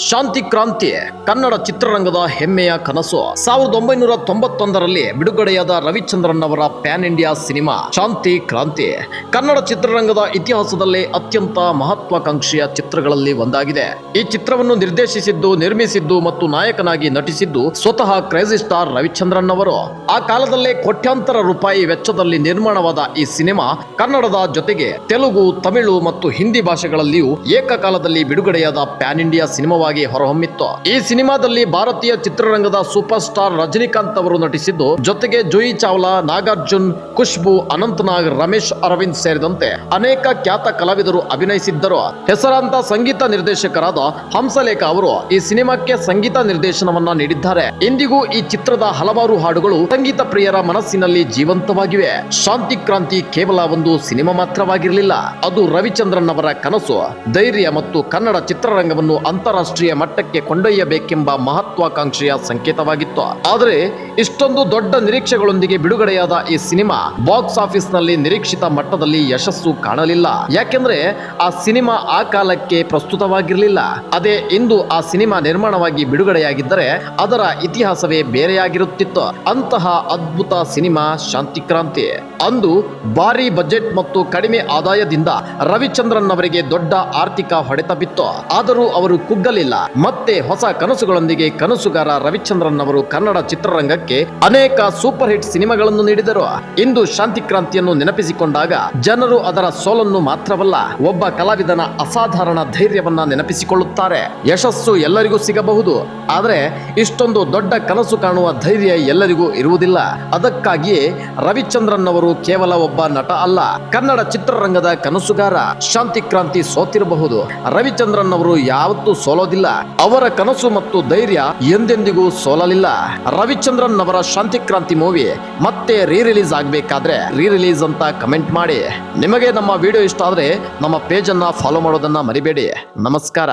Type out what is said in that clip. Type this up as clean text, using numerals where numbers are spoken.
ಶಾಂತಿ ಕ್ರಾಂತಿ ಕನ್ನಡ ಚಿತ್ರರಂಗದ ಹೆಮ್ಮೆಯ ಕನಸು. 1991ರಲ್ಲಿ ಬಿಡುಗಡೆಯಾದ ರವಿಚಂದ್ರನ್ ಅವರ ಪ್ಯಾನ್ ಇಂಡಿಯಾ ಸಿನಿಮಾ ಶಾಂತಿ ಕ್ರಾಂತಿ ಕನ್ನಡ ಚಿತ್ರರಂಗದ ಇತಿಹಾಸದಲ್ಲೇ ಅತ್ಯಂತ ಮಹತ್ವಾಕಾಂಕ್ಷೆಯ ಚಿತ್ರಗಳಲ್ಲಿ ಒಂದಾಗಿದೆ. ಈ ಚಿತ್ರವನ್ನು ನಿರ್ದೇಶಿಸಿದ್ದು, ನಿರ್ಮಿಸಿದ್ದು ಮತ್ತು ನಾಯಕನಾಗಿ ನಟಿಸಿದ್ದು ಸ್ವತಃ ಕ್ರೇಜಿ ಸ್ಟಾರ್ ರವಿಚಂದ್ರನ್ ಅವರು. ಆ ಕಾಲದಲ್ಲೇ ಕೋಟ್ಯಾಂತರ ರೂಪಾಯಿ ವೆಚ್ಚದಲ್ಲಿ ನಿರ್ಮಾಣವಾದ ಈ ಸಿನಿಮಾ ಕನ್ನಡದ ಜೊತೆಗೆ ತೆಲುಗು, ತಮಿಳು ಮತ್ತು ಹಿಂದಿ ಭಾಷೆಗಳಲ್ಲಿಯೂ ಏಕಕಾಲದಲ್ಲಿ ಬಿಡುಗಡೆಯಾದ ಪ್ಯಾನ್ ಇಂಡಿಯಾ ಸಿನಿಮಾವಾಗಿ ಹೊರಹೊಮ್ಮಿತ್ತು. ಈ ಸಿನಿಮಾದಲ್ಲಿ ಭಾರತೀಯ ಚಿತ್ರರಂಗದ ಸೂಪರ್ ಸ್ಟಾರ್ ರಜನಿಕಾಂತ್ ಅವರು ನಟಿಸಿದ್ದು, ಜೊತೆಗೆ ಜೂಹಿ ಚಾವ್ಲಾ, ನಾಗಾರ್ಜುನ್, ಖುಷ್ಬು, ಅನಂತನಾಗ್, ರಮೇಶ್ ಅರವಿಂದ್ ಸೇರಿದಂತೆ ಅನೇಕ ಖ್ಯಾತ ಕಲಾವಿದರು ಅಭಿನಯಿಸಿದ್ದರು. ಹೆಸರಾಂತ ಸಂಗೀತ ನಿರ್ದೇಶಕರಾದ ಹಂಸಲೇಖ ಅವರು ಈ ಸಿನಿಮಾಕ್ಕೆ ಸಂಗೀತ ನಿರ್ದೇಶನವನ್ನ ನೀಡಿದ್ದಾರೆ. ಇಂದಿಗೂ ಈ ಚಿತ್ರದ ಹಲವಾರು ಹಾಡುಗಳು ಸಂಗೀತ ಪ್ರಿಯರ ಮನಸ್ಸಿನಲ್ಲಿ ಜೀವಂತವಾಗಿವೆ. ಶಾಂತಿ ಕ್ರಾಂತಿ ಕೇವಲ ಒಂದು ಸಿನಿಮಾ ಮಾತ್ರವಾಗಿರಲಿಲ್ಲ, ಅದು ರವಿಚಂದ್ರನ್ ಅವರ ಕನಸು, ಧೈರ್ಯ ಮತ್ತು ಕನ್ನಡ ಚಿತ್ರರಂಗವನ್ನು ಅಂತಾರಾಷ್ಟ್ರೀಯ ಮಟ್ಟಕ್ಕೆ ಕೊಂಡೊಯ್ಯಬೇಕೆಂಬ ಮಹತ್ವಾಕಾಂಕ್ಷೆಯ ಸಂಕೇತವಾಗಿತ್ತು. ಆದರೆ ಇಷ್ಟೊಂದು ದೊಡ್ಡ ನಿರೀಕ್ಷೆಗಳೊಂದಿಗೆ ಬಿಡುಗಡೆಯಾದ ಈ ಸಿನಿಮಾ ಬಾಕ್ಸ್ ಆಫೀಸ್ ನಲ್ಲಿ ನಿರೀಕ್ಷಿತ ಮಟ್ಟದಲ್ಲಿ ಯಶಸ್ಸು ಕಾಣಲಿಲ್ಲ. ಯಾಕೆಂದ್ರೆ ಆ ಸಿನಿಮಾ ಆ ಕಾಲಕ್ಕೆ ಪ್ರಸ್ತುತವಾಗಿರಲಿಲ್ಲ. ಅದೇ ಇಂದು ಆ ಸಿನಿಮಾ ನಿರ್ಮಾಣವಾಗಿ ಬಿಡುಗಡೆಯಾಗಿದ್ದರೆ ಅದರ ಇತಿಹಾಸವೇ ಬೇರೆಯಾಗಿರುತ್ತಿತ್ತು. ಅಂತಹ ಅದ್ಭುತ ಸಿನಿಮಾ ಶಾಂತಿ ಕ್ರಾಂತಿ. ಅಂದು ಭಾರಿ ಬಜೆಟ್ ಮತ್ತು ಕಡಿಮೆ ಆದಾಯದಿಂದ ರವಿಚಂದ್ರನ್ ಅವರಿಗೆ ದೊಡ್ಡ ಆರ್ಥಿಕ ಹೊಡೆತ ಬಿತ್ತು. ಆದರೂ ಅವರು ಕುಗ್ಗಲಿಲ್ಲ. ಮತ್ತೆ ಹೊಸ ಕನಸುಗಳೊಂದಿಗೆ ಕನಸುಗಾರ ರವಿಚಂದ್ರನ್ ಅವರು ಕನ್ನಡ ಚಿತ್ರರಂಗಕ್ಕೆ ಅನೇಕ ಸೂಪರ್ ಹಿಟ್ ಸಿನಿಮಾಗಳನ್ನು ನೀಡಿದರು. ಇಂದು ಶಾಂತಿ ಕ್ರಾಂತಿಯನ್ನು ನೆನಪಿಸಿಕೊಂಡಾಗ ಜನರು ಅದರ ಸೋಲನ್ನು ಮಾತ್ರವಲ್ಲ, ಒಬ್ಬ ಕಲಾವಿದನ ಅಸಾಧಾರಣ ಧೈರ್ಯವನ್ನ ನೆನಪಿಸಿಕೊಳ್ಳುತ್ತಾರೆ. ಯಶಸ್ಸು ಎಲ್ಲರಿಗೂ ಸಿಗಬಹುದು, ಆದರೆ ಇಷ್ಟೊಂದು ದೊಡ್ಡ ಕನಸು ಕಾಣುವ ಧೈರ್ಯ ಎಲ್ಲರಿಗೂ ಇರುವುದಿಲ್ಲ. ಅದಕ್ಕಾಗಿಯೇ ರವಿಚಂದ್ರನ್ ಅವರು ಕೇವಲ ಒಬ್ಬ ನಟ ಅಲ್ಲ, ಕನ್ನಡ ಚಿತ್ರರಂಗದ ಕನಸುಗಾರ. ಶಾಂತಿ ಕ್ರಾಂತಿ ಸೋತಿರಬಹುದು, ರವಿಚಂದ್ರನ್ ಅವರು ಯಾವತ್ತೂ ಸೋಲೋದಿಲ್ಲ. ಅವರ ಕನಸು ಮತ್ತು ಧೈರ್ಯ ಎಂದೆಂದಿಗೂ ಸೋಲಲಿಲ್ಲ. ರವಿಚಂದ್ರನ್ ಅವರ ಶಾಂತಿ ಕ್ರಾಂತಿ ಮೂವಿ ಮತ್ತೆ ರಿಲೀಸ್ ಆಗಬೇಕಾದ್ರೆ ರಿಲೀಸ್ ಅಂತ ಕಮೆಂಟ್ ಮಾಡಿ. ನಿಮಗೆ ನಮ್ಮ ವಿಡಿಯೋ ಇಷ್ಟ ಆದ್ರೆ ನಮ್ಮ ಪೇಜ್ ಅನ್ನ ಫಾಲೋ ಮಾಡೋದನ್ನ ಮರಿಬೇಡಿ. ನಮಸ್ಕಾರ.